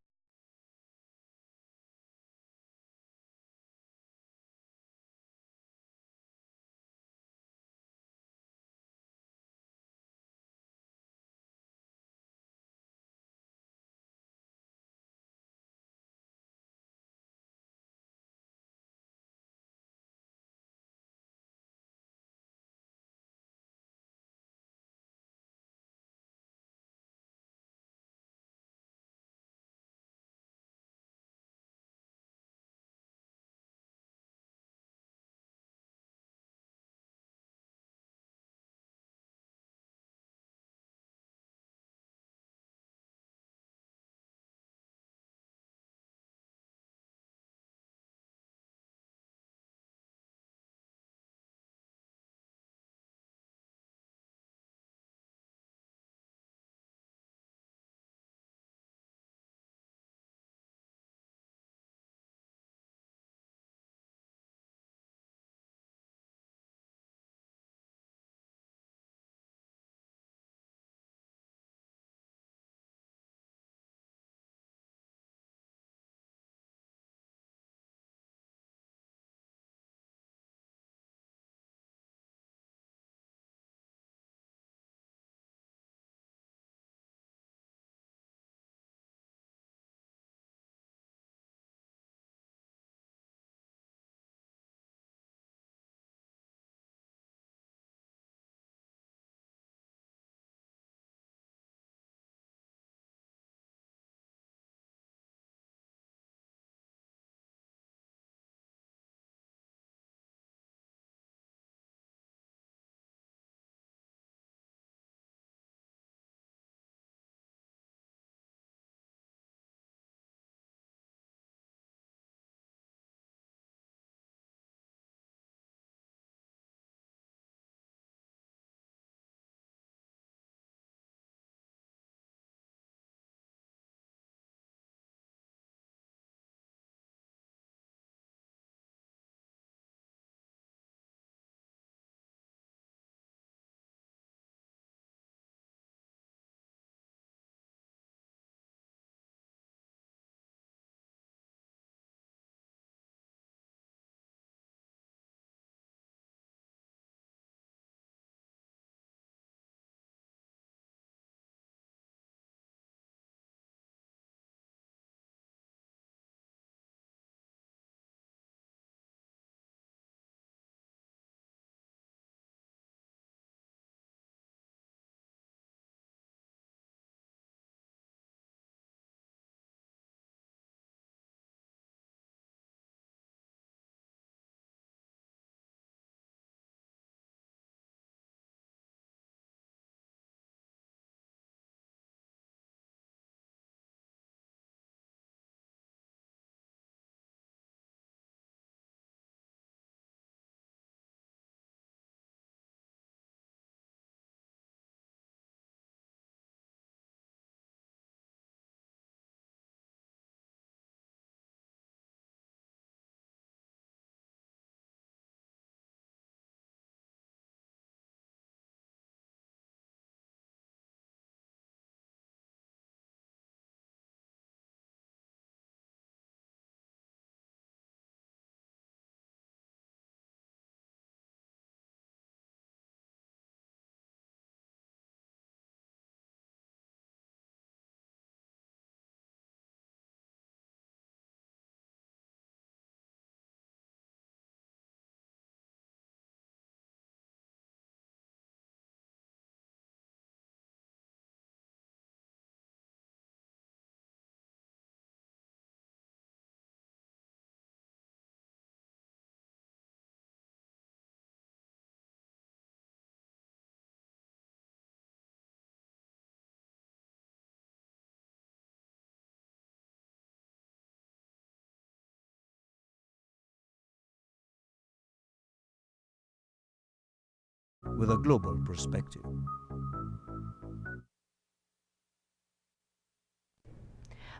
with a global perspective.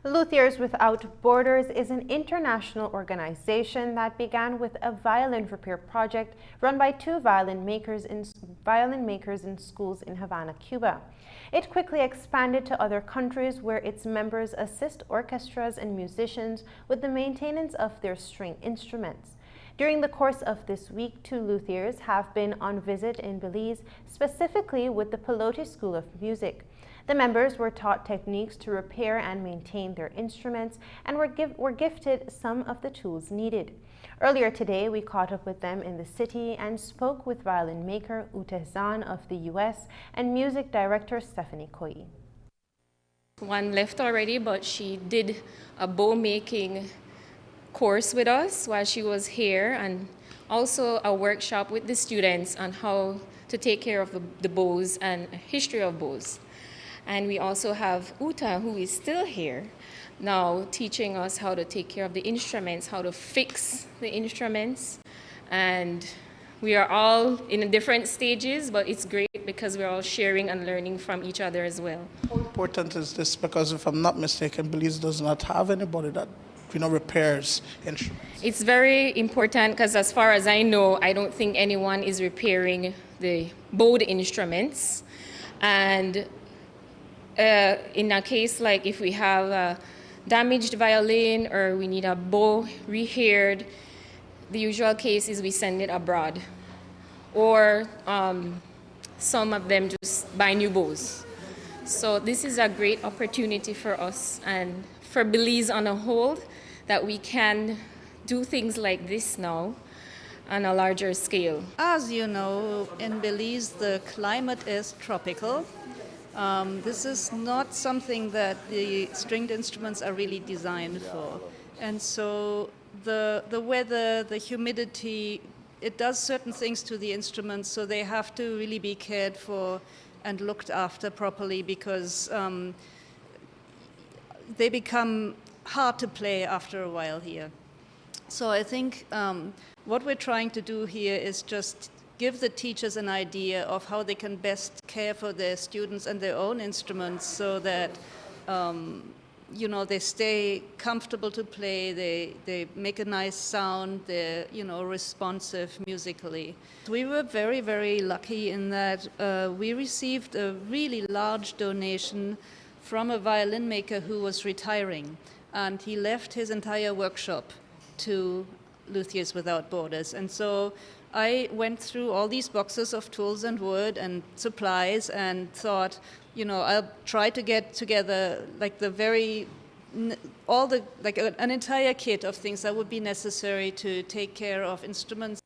Luthiers Without Borders is an international organization that began with a violin repair project run by two violin makers in schools in Havana, Cuba. It quickly expanded to other countries where its members assist orchestras and musicians with the maintenance of their string instruments. During the course of this week, two luthiers have been on visit in Belize, specifically with the Pelote School of Music. The members were taught techniques to repair and maintain their instruments and were gifted some of the tools needed. Earlier today, we caught up with them in the city and spoke with violin maker Ute Zahn of the US and music director Stephanie Koi. One left already, but she did a bow making course with us while she was here, and also a workshop with the students on how to take care of the bows and history of bows. And we also have Uta, who is still here now, teaching us how to take care of the instruments, how to fix the instruments. And we are all in different stages, but it's great because we're all sharing and learning from each other as well. How important is this? Because if I'm not mistaken, Belize does not have anybody that repairs instruments. It's very important because as far as I know, I don't think anyone is repairing the bowed instruments. And in a case like if we have a damaged violin or we need a bow rehaired, the usual case is we send it abroad. Or some of them just buy new bows. So this is a great opportunity for us and for Belize on a whole, that we can do things like this now on a larger scale. As you know, in Belize, the climate is tropical. This is not something that the stringed instruments are really designed for. And so the weather, the humidity, it does certain things to the instruments, so they have to really be cared for and looked after properly, because they become hard to play after a while here. So I think what we're trying to do here is just give the teachers an idea of how they can best care for their students and their own instruments, so that they stay comfortable to play, they make a nice sound, they're responsive musically. We were very, very lucky in that we received a really large donation from a violin maker who was retiring, and he left his entire workshop to Luthiers Without Borders. And so I went through all these boxes of tools and wood and supplies and thought, I'll try to get together like an entire kit of things that would be necessary to take care of instruments.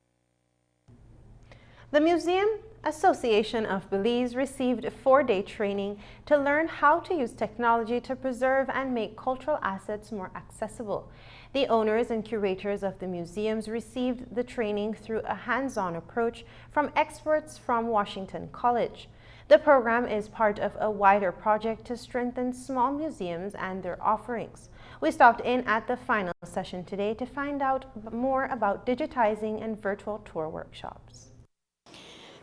The Museum Association of Belize received a 4-day training to learn how to use technology to preserve and make cultural assets more accessible. The owners and curators of the museums received the training through a hands-on approach from experts from Washington College. The program is part of a wider project to strengthen small museums and their offerings. We stopped in at the final session today to find out more about digitizing and virtual tour workshops.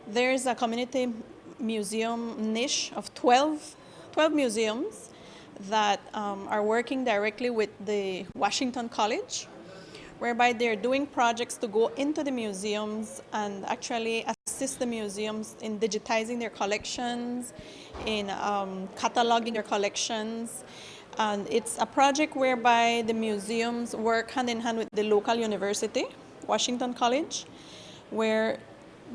There's a community museum niche of 12 museums that are working directly with the Washington College, whereby they're doing projects to go into the museums and actually assist the museums in digitizing their collections, in cataloging their collections. And it's a project whereby the museums work hand in hand with the local university, Washington College, where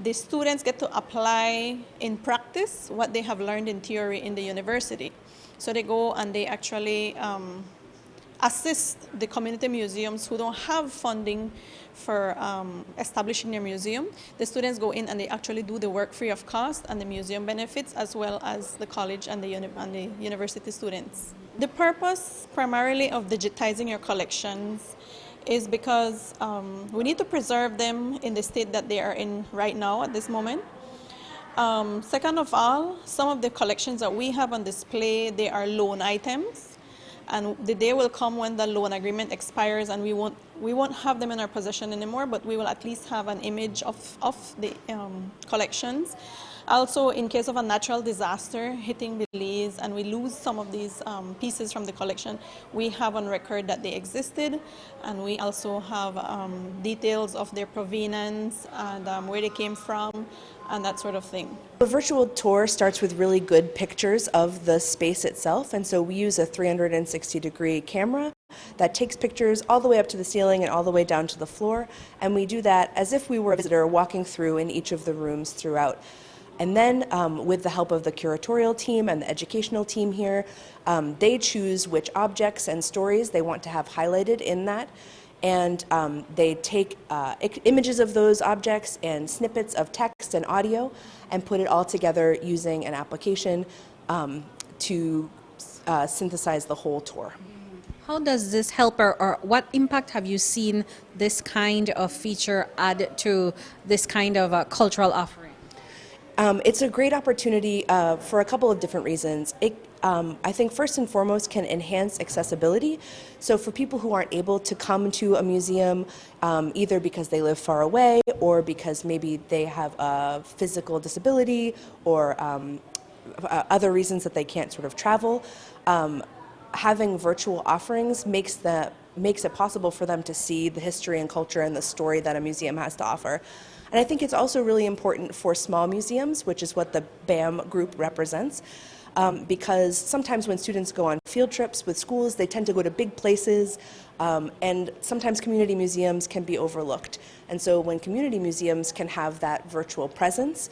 the students get to apply in practice what they have learned in theory in the university. So they go and they actually assist the community museums who don't have funding for establishing their museum. The students go in and they actually do the work free of cost, and the museum benefits as well as the college and the university students. The purpose primarily of digitizing your collections is because we need to preserve them in the state that they are in right now at this moment. Second of all, some of the collections that we have on display, they are loan items, and the day will come when the loan agreement expires and we won't we won't have them in our possession anymore, but we will at least have an image of the collections. Also, in case of a natural disaster hitting Belize and we lose some of these pieces from the collection, we have on record that they existed, and we also have details of their provenance and where they came from and that sort of thing. The virtual tour starts with really good pictures of the space itself, and so we use a 360-degree camera that takes pictures all the way up to the ceiling and all the way down to the floor, and we do that as if we were a visitor walking through in each of the rooms throughout. And then with the help of the curatorial team and the educational team here, they choose which objects and stories they want to have highlighted in that. And they take images of those objects and snippets of text and audio and put it all together using an application to synthesize the whole tour. How does this help, or what impact have you seen this kind of feature add to this kind of cultural offering? It's a great opportunity for a couple of different reasons. I think first and foremost can enhance accessibility. So for people who aren't able to come to a museum, either because they live far away or because maybe they have a physical disability or other reasons that they can't sort of travel, having virtual offerings makes it possible for them to see the history and culture and the story that a museum has to offer. And I think it's also really important for small museums, which is what the BAM group represents, because sometimes when students go on field trips with schools, they tend to go to big places, and sometimes community museums can be overlooked. And so when community museums can have that virtual presence,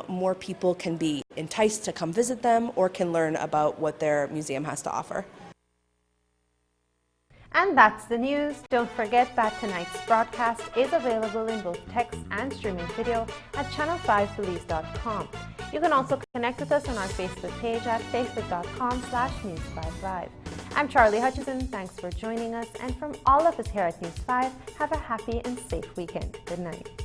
more people can be enticed to come visit them or can learn about what their museum has to offer. And that's the news. Don't forget that tonight's broadcast is available in both text and streaming video at channel5belize.com. You can also connect with us on our Facebook page at facebook.com/News5Live. I'm Charlie Hutchison. Thanks for joining us. And from all of us here at News 5, have a happy and safe weekend. Good night.